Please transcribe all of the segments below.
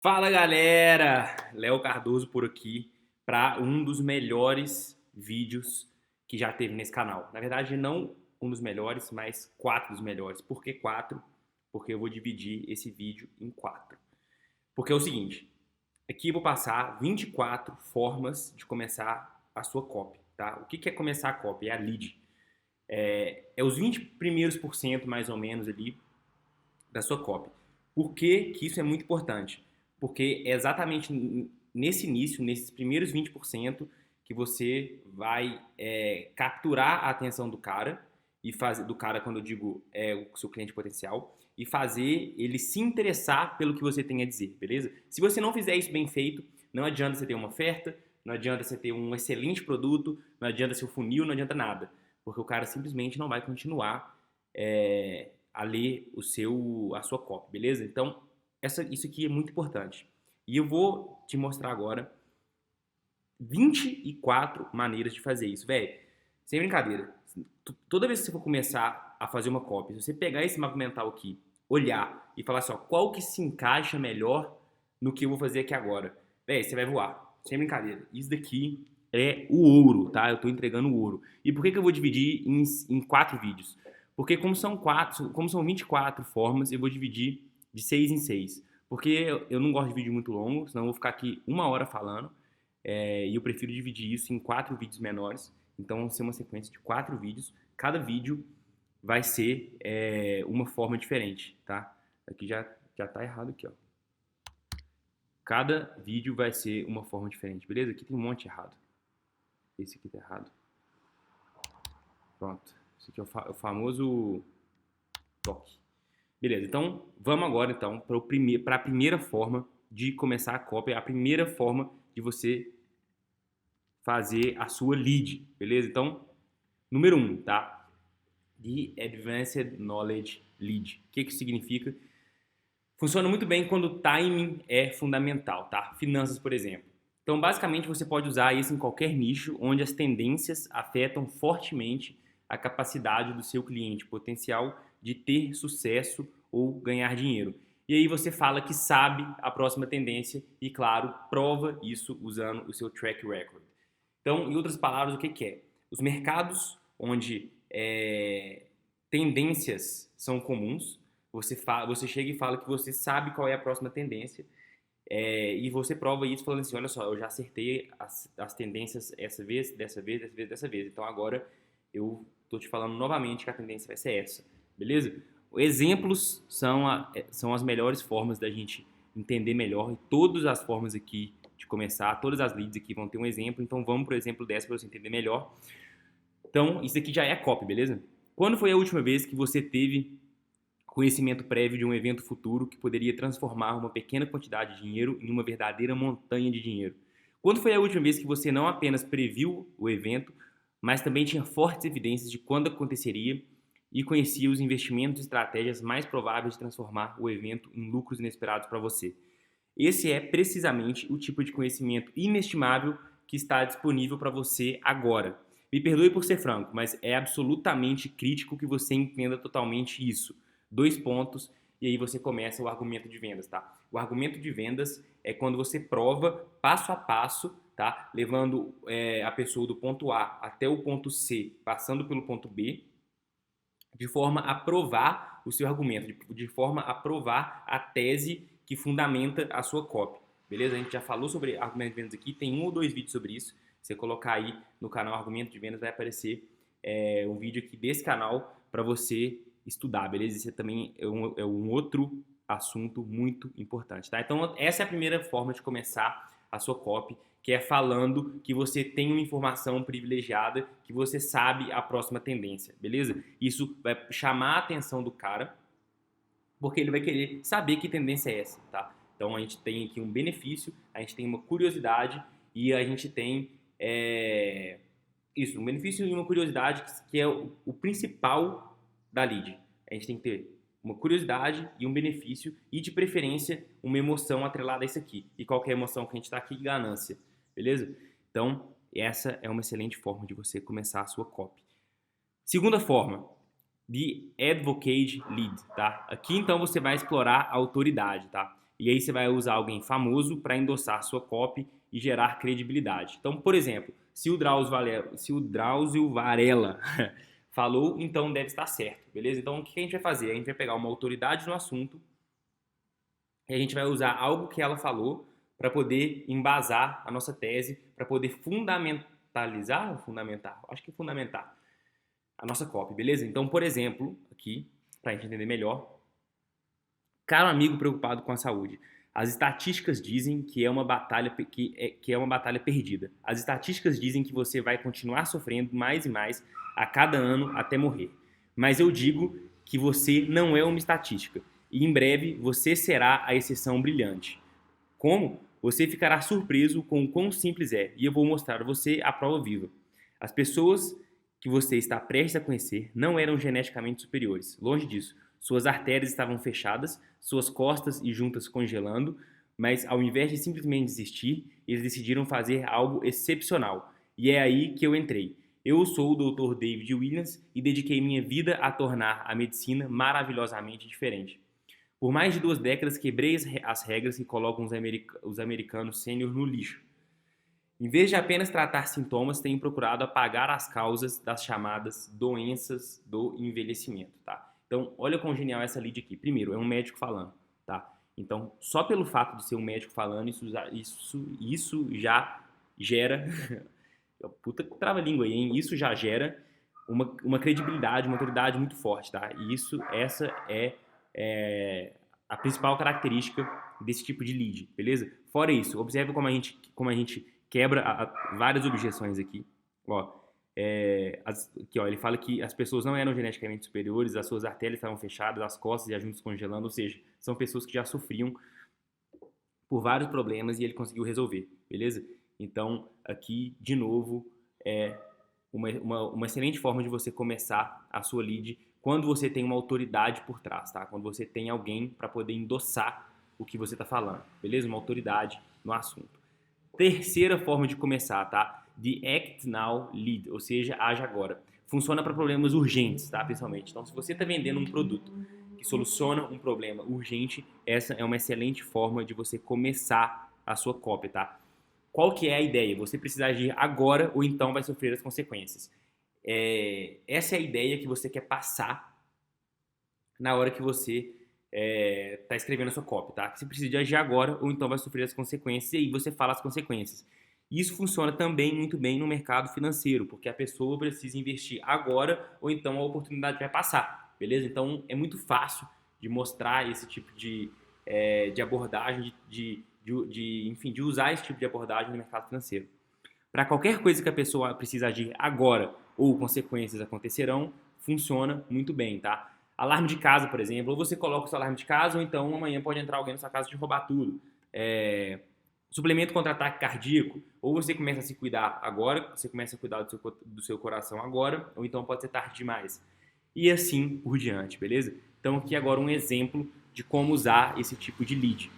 Fala galera, Léo Cardoso por aqui para um dos melhores vídeos que já teve nesse canal. Na verdade, não um dos melhores, mas quatro dos melhores. Por que quatro? Porque eu vou dividir esse vídeo em quatro. Porque é o seguinte, aqui eu vou passar 24 formas de começar a sua copy, tá? O que é começar a copy? É a lead. É os 20 primeiros por cento mais ou menos ali da sua copy. Por que que isso é muito importante? Porque é exatamente nesse início, nesses primeiros 20%, que você vai capturar a atenção do cara, e fazer do cara, quando eu digo o seu cliente potencial, e fazer ele se interessar pelo que você tem a dizer, beleza? Se você não fizer isso bem feito, não adianta você ter uma oferta, não adianta você ter um excelente produto, não adianta seu funil, não adianta nada, porque o cara simplesmente não vai continuar a ler a sua copy, beleza? Então, isso aqui é muito importante. E eu vou te mostrar agora 24 maneiras de fazer isso, velho. Sem brincadeira. Toda vez que você for começar a fazer uma copy, se você pegar esse mapa mental aqui, olhar e falar assim, ó, qual que se encaixa melhor no que eu vou fazer aqui agora, velho, você vai voar. Sem brincadeira. Isso daqui é o ouro, tá? Eu tô entregando o ouro. E por que eu vou dividir em quatro vídeos? Porque como são 24 formas, eu vou dividir de 6 em 6. Porque eu não gosto de vídeo muito longo, senão eu vou ficar aqui uma hora falando. E eu prefiro dividir isso em quatro vídeos menores. Então, vai ser uma sequência de quatro vídeos. Cada vídeo vai ser uma forma diferente, tá? Aqui já tá errado aqui, ó. Cada vídeo vai ser uma forma diferente, beleza? Aqui tem um monte errado. Esse aqui tá errado. Pronto. Esse aqui é o famoso toque. Beleza, então vamos agora então para a primeira forma de começar a cópia, a primeira forma de você fazer a sua lead, beleza? Então, número 1, tá? The Advanced Knowledge Lead. O que isso significa? Funciona muito bem quando o timing é fundamental, tá? Finanças, por exemplo. Então, basicamente, você pode usar isso em qualquer nicho onde as tendências afetam fortemente a capacidade do seu cliente potencial de ter sucesso ou ganhar dinheiro. E aí você fala que sabe a próxima tendência e, claro, prova isso usando o seu track record. Então, em outras palavras, o que é? Os mercados onde tendências são comuns, você chega e fala que você sabe qual é a próxima tendência e você prova isso falando assim, olha só, eu já acertei as tendências essa vez, dessa vez, dessa vez, dessa vez. Então agora eu tô te falando novamente que a tendência vai ser essa, beleza? Exemplos são as melhores formas da gente entender melhor e todas as formas aqui de começar, todas as leads aqui vão ter um exemplo, então vamos pro exemplo dessa para você entender melhor. Então isso aqui já é a copy, beleza? Quando foi a última vez que você teve conhecimento prévio de um evento futuro que poderia transformar uma pequena quantidade de dinheiro em uma verdadeira montanha de dinheiro? Quando foi a última vez que você não apenas previu o evento, mas também tinha fortes evidências de quando aconteceria e conhecia os investimentos e estratégias mais prováveis de transformar o evento em lucros inesperados para você? Esse é precisamente o tipo de conhecimento inestimável que está disponível para você agora. Me perdoe por ser franco, mas é absolutamente crítico que você entenda totalmente isso. 2 pontos, e aí você começa o argumento de vendas, tá? O argumento de vendas é quando você prova passo a passo, tá? Levando a pessoa do ponto A até o ponto C, passando pelo ponto B, de forma a provar o seu argumento, de forma a provar a tese que fundamenta a sua copy. Beleza? A gente já falou sobre argumento de vendas aqui, tem 1 ou 2 vídeos sobre isso. Você colocar aí no canal Argumento de Vendas, vai aparecer um vídeo aqui desse canal para você estudar, beleza? Isso também é um outro assunto muito importante, tá? Então, essa é a primeira forma de começar a sua copy, que é falando que você tem uma informação privilegiada, que você sabe a próxima tendência, beleza? Isso vai chamar a atenção do cara, porque ele vai querer saber que tendência é essa, tá? Então, a gente tem aqui um benefício, a gente tem uma curiosidade e a gente tem um benefício e uma curiosidade que é o principal da lead. A gente tem que ter uma curiosidade e um benefício e, de preferência, uma emoção atrelada a isso aqui. E qual que é a emoção que a gente está aqui? Ganância, beleza? Então, essa é uma excelente forma de você começar a sua copy. Segunda forma, de Advocate Lead, tá? Aqui, então, você vai explorar a autoridade, tá? E aí você vai usar alguém famoso para endossar a sua copy e gerar credibilidade. Então, por exemplo, se o Drauzio Varela falou, então deve estar certo, beleza? Então, o que a gente vai fazer? A gente vai pegar uma autoridade no assunto e a gente vai usar algo que ela falou para poder embasar a nossa tese, para poder fundamentalizar ou fundamentar? Acho que fundamentar a nossa copy, beleza? Então, por exemplo, aqui, para a gente entender melhor, caro amigo preocupado com a saúde, as estatísticas dizem que é uma batalha perdida. As estatísticas dizem que você vai continuar sofrendo mais e mais a cada ano até morrer. Mas eu digo que você não é uma estatística e em breve você será a exceção brilhante. Como? Você ficará surpreso com o quão simples é e eu vou mostrar a você a prova viva. As pessoas que você está prestes a conhecer não eram geneticamente superiores. Longe disso. Suas artérias estavam fechadas, suas costas e juntas congelando, mas ao invés de simplesmente desistir, eles decidiram fazer algo excepcional. E é aí que eu entrei. Eu sou o Dr. David Williams e dediquei minha vida a tornar a medicina maravilhosamente diferente. Por mais de 2 décadas quebrei as regras que colocam os americanos sênior no lixo. Em vez de apenas tratar sintomas, tenho procurado apagar as causas das chamadas doenças do envelhecimento, tá? Então, olha quão genial essa lead aqui. Primeiro, é um médico falando, tá? Então, só pelo fato de ser um médico falando, isso já gera... Puta trava-língua aí, hein? Isso já gera uma credibilidade, uma autoridade muito forte, tá? E essa é a principal característica desse tipo de lead, beleza? Fora isso, observe como a gente quebra várias objeções aqui. Ó, aqui, ó, ele fala que as pessoas não eram geneticamente superiores, as suas artérias estavam fechadas, as costas e as juntas congelando, ou seja, são pessoas que já sofriam por vários problemas e ele conseguiu resolver, beleza? Então, aqui, de novo, é uma excelente forma de você começar a sua lead quando você tem uma autoridade por trás, tá? Quando você tem alguém para poder endossar o que você está falando, beleza? Uma autoridade no assunto. Terceira forma de começar, tá? The Act Now Lead, ou seja, age agora. Funciona para problemas urgentes, tá? Principalmente. Então, se você está vendendo um produto que soluciona um problema urgente, essa é uma excelente forma de você começar a sua copy, tá? Qual que é a ideia? Você precisa agir agora ou então vai sofrer as consequências. Essa é a ideia que você quer passar na hora que você está escrevendo a sua copy, tá? Você precisa de agir agora ou então vai sofrer as consequências e aí você fala as consequências. Isso funciona também muito bem no mercado financeiro, porque a pessoa precisa investir agora ou então a oportunidade vai passar, beleza? Então é muito fácil de mostrar esse tipo de abordagem, enfim, de usar esse tipo de abordagem no mercado financeiro. Para qualquer coisa que a pessoa precisa agir agora ou consequências acontecerão, funciona muito bem, tá? Alarme de casa, por exemplo, ou você coloca o seu alarme de casa ou então amanhã pode entrar alguém na sua casa e te roubar tudo. Suplemento contra ataque cardíaco, ou você começa a se cuidar agora, você começa a cuidar do seu coração agora, ou então pode ser tarde demais. E assim por diante, beleza? Então aqui agora um exemplo de como usar esse tipo de lead.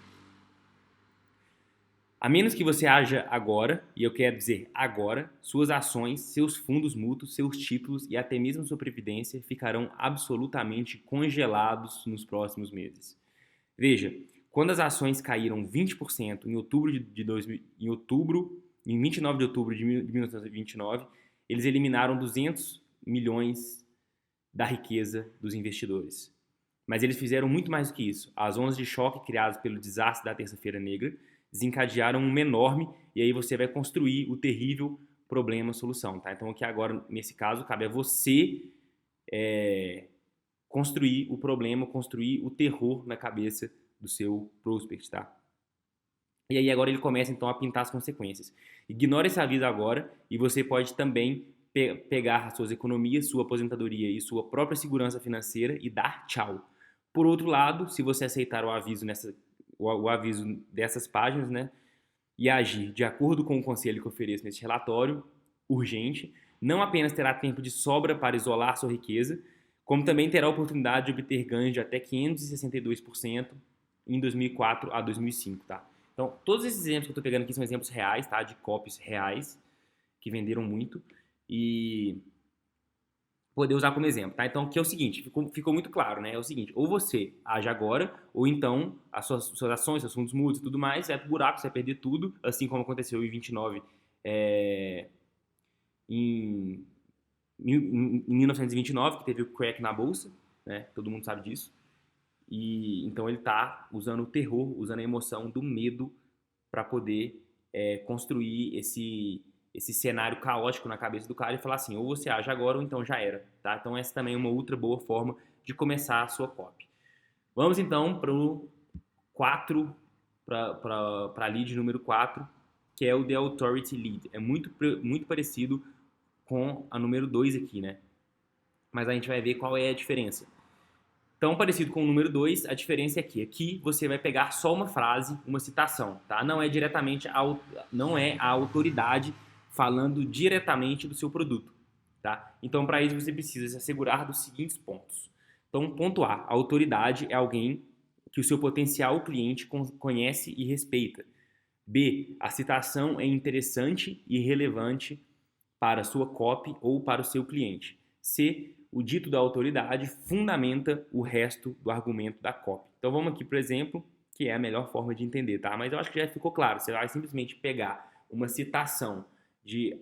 A menos que você haja agora, e eu quero dizer agora, suas ações, seus fundos mútuos, seus títulos e até mesmo sua previdência ficarão absolutamente congelados nos próximos meses. Veja, quando as ações caíram 20% em 29 de outubro de 1929, eles eliminaram 200 milhões da riqueza dos investidores. Mas eles fizeram muito mais do que isso. As ondas de choque criadas pelo desastre da Terça-feira Negra desencadearam um enorme, e aí você vai construir o terrível problema-solução, tá? Então aqui agora, nesse caso, cabe a você construir o problema, construir o terror na cabeça do seu prospect, tá? E aí agora ele começa então a pintar as consequências. Ignore esse aviso agora e você pode também pegar as suas economias, sua aposentadoria e sua própria segurança financeira e dar tchau. Por outro lado, se você aceitar o aviso dessas páginas, né, e agir de acordo com o conselho que eu ofereço nesse relatório urgente, não apenas terá tempo de sobra para isolar sua riqueza, como também terá a oportunidade de obter ganhos de até 562% em 2004 a 2005, tá? Então, todos esses exemplos que eu estou pegando aqui são exemplos reais, tá? De copies reais, que venderam muito. E poder usar como exemplo, tá? Então, que é o seguinte, ficou muito claro, né? É o seguinte, ou você age agora, ou então as suas ações, seus fundos mútuos e tudo mais, vai pro buraco, você vai perder tudo, assim como aconteceu em 29, em, em 1929, que teve o crack na bolsa, né? Todo mundo sabe disso. E então ele tá usando o terror, usando a emoção do medo para poder construir esse cenário caótico na cabeça do cara e falar assim, ou você age agora ou então já era, tá? Então essa também é uma outra boa forma de começar a sua copy. Vamos então para o 4, para a lead número 4, que é o The Authority Lead. É muito parecido com a número 2 aqui, né? Mas a gente vai ver qual é a diferença. Tão parecido com o número 2, a diferença é que aqui você vai pegar só uma frase, uma citação, tá? Não é diretamente não é a autoridade falando diretamente do seu produto, tá? Então, para isso você precisa se assegurar dos seguintes pontos. Então, ponto A, a autoridade é alguém que o seu potencial cliente conhece e respeita. B, a citação é interessante e relevante para a sua copy ou para o seu cliente. C, o dito da autoridade fundamenta o resto do argumento da copy. Então vamos aqui, por exemplo, que é a melhor forma de entender, tá? Mas eu acho que já ficou claro. Você vai simplesmente pegar uma citação de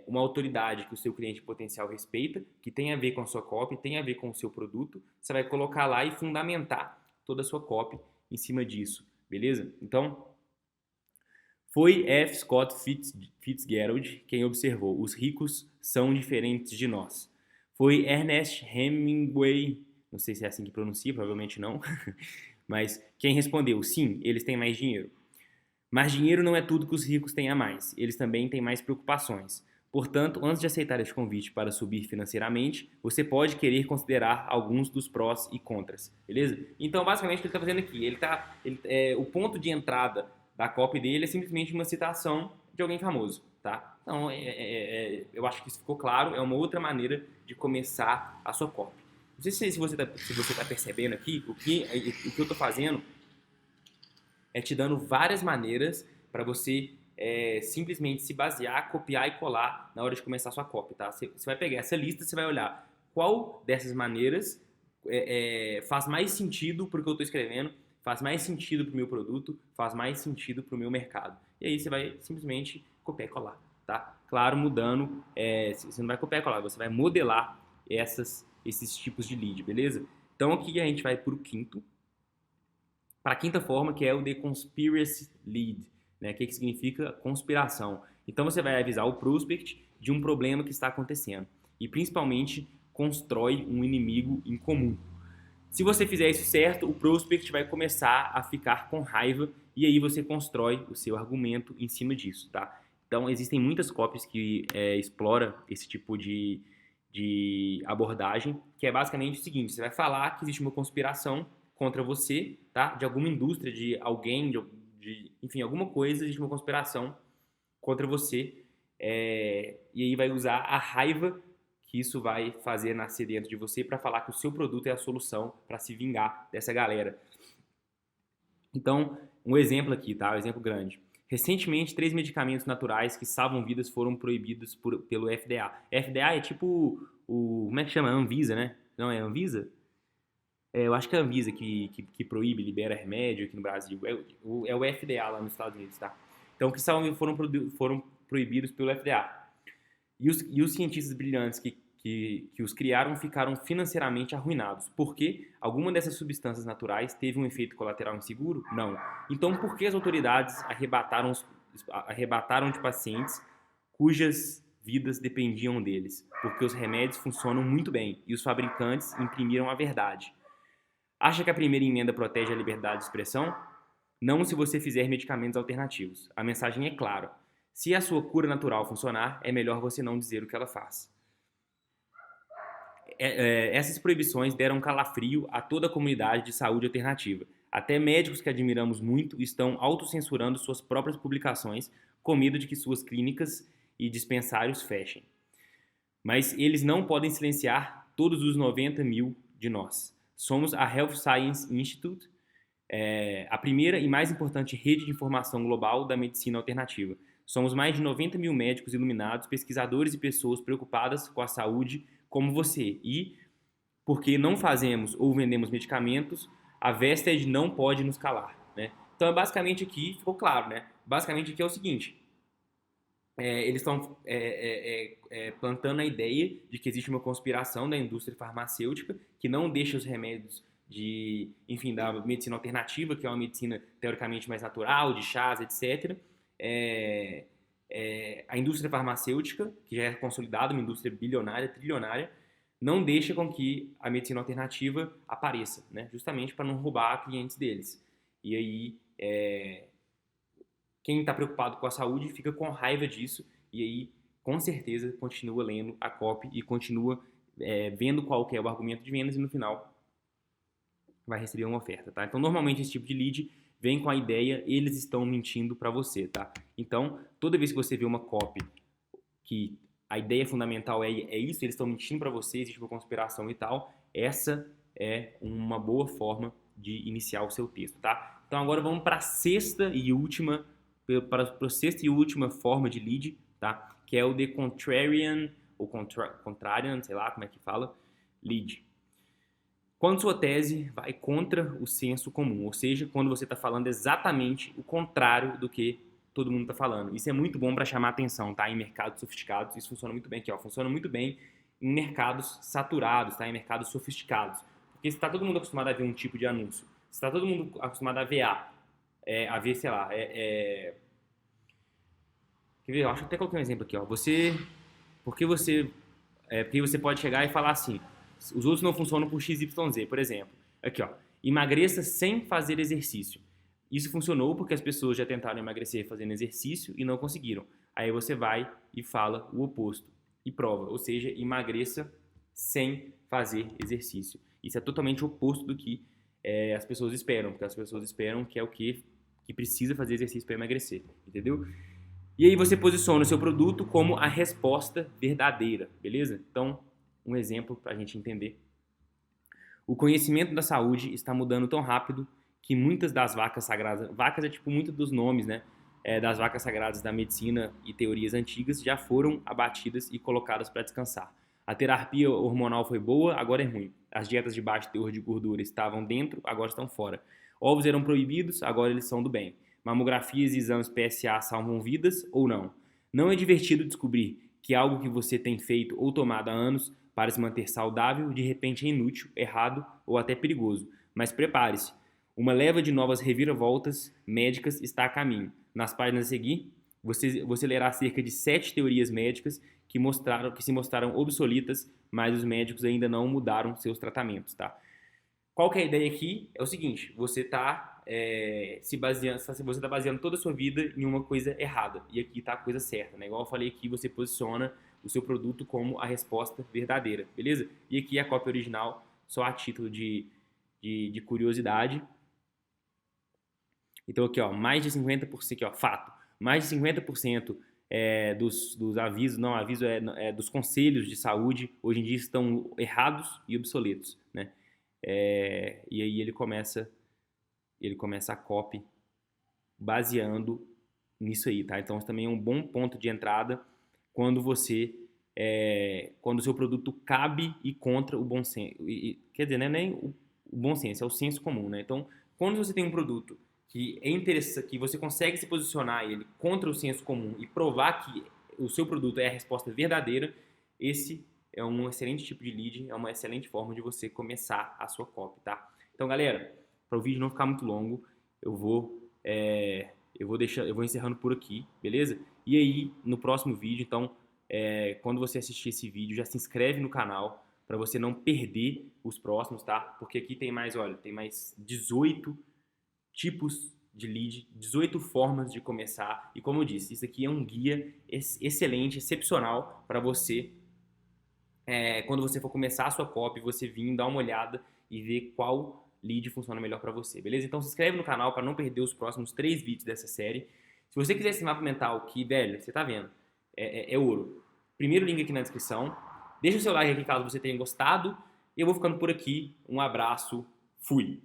uma autoridade que o seu cliente potencial respeita, que tem a ver com a sua copy, tem a ver com o seu produto, você vai colocar lá e fundamentar toda a sua copy em cima disso, beleza? Então, foi F. Scott Fitzgerald quem observou: os ricos são diferentes de nós. Foi Ernest Hemingway, não sei se é assim que pronuncia, provavelmente não, mas quem respondeu: sim, eles têm mais dinheiro. Mas dinheiro não é tudo que os ricos têm a mais, eles também têm mais preocupações. Portanto, antes de aceitar este convite para subir financeiramente, você pode querer considerar alguns dos prós e contras, beleza? Então, basicamente, o que ele está fazendo aqui, o ponto de entrada da copy dele é simplesmente uma citação de alguém famoso, tá? Então, eu acho que isso ficou claro, é uma outra maneira de começar a sua copy. Não sei se você tá percebendo aqui, o que eu estou fazendo é te dando várias maneiras para você simplesmente se basear, copiar e colar na hora de começar a sua copy, tá? Você vai pegar essa lista, você vai olhar qual dessas maneiras faz mais sentido para o que eu estou escrevendo, faz mais sentido para o meu produto, faz mais sentido para o meu mercado. E aí você vai simplesmente copiar e colar, tá? Claro, mudando, você não vai copiar e colar, você vai modelar esses tipos de lead, beleza? Então aqui a gente vai para o quinto, para a quinta forma, que é o The Conspiracy Lead, né? Que significa conspiração. Então você vai avisar o prospect de um problema que está acontecendo e principalmente constrói um inimigo em comum. Se você fizer isso certo, o prospect vai começar a ficar com raiva e aí você constrói o seu argumento em cima disso, tá? Então existem muitas copies que exploram esse tipo de abordagem, que é basicamente o seguinte: você vai falar que existe uma conspiração contra você, tá? De alguma indústria, de alguém, enfim, alguma coisa, existe uma conspiração contra você, e aí vai usar a raiva que isso vai fazer nascer dentro de você para falar que o seu produto é a solução para se vingar dessa galera. Então, um exemplo aqui, tá? Um exemplo grande. Recentemente, 3 medicamentos naturais que salvam vidas foram proibidos pelo FDA. FDA é tipo como é que chama? Anvisa, né? Não, é Anvisa? Eu acho que é a Anvisa que proíbe, libera remédio aqui no Brasil. É o FDA lá nos Estados Unidos, tá? Então, que foram proibidos pelo FDA. E os cientistas brilhantes que os criaram ficaram financeiramente arruinados. Por quê? Alguma dessas substâncias naturais teve um efeito colateral inseguro? Não. Então, por que as autoridades arrebataram de pacientes cujas vidas dependiam deles? Porque os remédios funcionam muito bem e os fabricantes imprimiram a verdade. Acha que a primeira emenda protege a liberdade de expressão? Não se você fizer medicamentos alternativos. A mensagem é clara. Se a sua cura natural funcionar, é melhor você não dizer o que ela faz. Essas proibições deram calafrio a toda a comunidade de saúde alternativa. Até médicos que admiramos muito estão autocensurando suas próprias publicações com medo de que suas clínicas e dispensários fechem. Mas eles não podem silenciar todos os 90 mil de nós. Somos a Health Science Institute, a primeira e mais importante rede de informação global da medicina alternativa. Somos mais de 90 mil médicos iluminados, pesquisadores e pessoas preocupadas com a saúde como você. E porque não fazemos ou vendemos medicamentos, a Vested não pode nos calar, né? Então, basicamente aqui, ficou claro, né? Basicamente aqui é o seguinte, eles estão plantando a ideia de que existe uma conspiração da indústria farmacêutica que não deixa os remédios enfim, da medicina alternativa, que é uma medicina teoricamente mais natural, de chás, etc. A indústria farmacêutica, que já é consolidada, uma indústria bilionária, trilionária, não deixa com que a medicina alternativa apareça, né? Justamente para não roubar clientes deles. E aí, quem está preocupado com a saúde fica com raiva disso e aí, com certeza, continua lendo a copy e continua vendo qual que é o argumento de vendas e no final vai receber uma oferta, tá? Então, normalmente, esse tipo de lead vem com a ideia, eles estão mentindo para você, tá? Então, toda vez que você vê uma copy que a ideia fundamental é isso, eles estão mentindo para você, existe uma conspiração e tal, essa é uma boa forma de iniciar o seu texto, tá? Então, agora vamos para a sexta e última forma de lead, tá? Que é o The Contrarian, ou Contrarian, sei lá como é que fala, lead. Quando sua tese vai contra o senso comum, ou seja, quando você está falando exatamente o contrário do que todo mundo está falando. Isso é muito bom para chamar atenção, tá? Em mercados sofisticados, isso funciona muito bem aqui, ó. Funciona muito bem em mercados saturados, tá? Em mercados sofisticados. Porque se está todo mundo acostumado a ver um tipo de anúncio, se está todo mundo acostumado a ver, sei lá, quer ver? Eu acho que até coloquei um exemplo aqui, ó. Porque você pode chegar e falar assim, os outros não funcionam por XYZ, por exemplo. Aqui, ó, emagreça sem fazer exercício. Isso funcionou porque as pessoas já tentaram emagrecer fazendo exercício e não conseguiram. Aí você vai e fala o oposto e prova, ou seja, emagreça sem fazer exercício. Isso é totalmente oposto do que as pessoas esperam, porque as pessoas esperam que é o que precisa fazer exercício para emagrecer, entendeu? E aí você posiciona o seu produto como a resposta verdadeira, beleza? Então, um exemplo para a gente entender. O conhecimento da saúde está mudando tão rápido que muitas das vacas sagradas, vacas é tipo muitos dos nomes, né, das vacas sagradas da medicina e teorias antigas já foram abatidas e colocadas para descansar. A terapia hormonal foi boa, agora é ruim. As dietas de baixo teor de gordura estavam dentro, agora estão fora. Ovos eram proibidos, agora eles são do bem. Mamografias e exames PSA salvam vidas ou não? Não é divertido descobrir que algo que você tem feito ou tomado há anos para se manter saudável, de repente é inútil, errado ou até perigoso. Mas prepare-se, uma leva de novas reviravoltas médicas está a caminho. Nas páginas a seguir, você lerá cerca de 7 teorias médicas que se mostraram obsoletas, mas os médicos ainda não mudaram seus tratamentos, tá? Qual que é a ideia aqui? É o seguinte, você está baseando toda a sua vida em uma coisa errada, e aqui está a coisa certa, né? Igual eu falei aqui, você posiciona o seu produto como a resposta verdadeira, beleza? E aqui a cópia original, só a título de curiosidade. Então aqui, ó, mais de 50%, aqui, ó, fato, mais de 50% dos avisos, dos conselhos de saúde, hoje em dia estão errados e obsoletos, né? E aí ele começa a copy baseando nisso aí, tá? Então, isso também é um bom ponto de entrada quando quando o seu produto cabe e contra o bom senso. Quer dizer, não é nem o bom senso, é o senso comum, né? Então, quando você tem um produto que é interessante, que você consegue se posicionar ele contra o senso comum e provar que o seu produto é a resposta verdadeira, esse é um excelente tipo de lead, é uma excelente forma de você começar a sua copy, tá? Então, galera, para o vídeo não ficar muito longo, eu vou encerrando por aqui, beleza? E aí, no próximo vídeo, então, quando você assistir esse vídeo, já se inscreve no canal para você não perder os próximos, tá? Porque aqui tem mais, olha, tem mais 18 tipos de lead, 18 formas de começar. E como eu disse, isso aqui é um guia excelente, excepcional para você, quando você for começar a sua copy, você vir dar uma olhada e ver qual lead funciona melhor para você, beleza? Então se inscreve no canal para não perder os próximos 3 vídeos dessa série. Se você quiser esse mapa mental que, velho, você tá vendo, é ouro. Primeiro link aqui na descrição. Deixa o seu like aqui caso você tenha gostado. E eu vou ficando por aqui. Um abraço. Fui!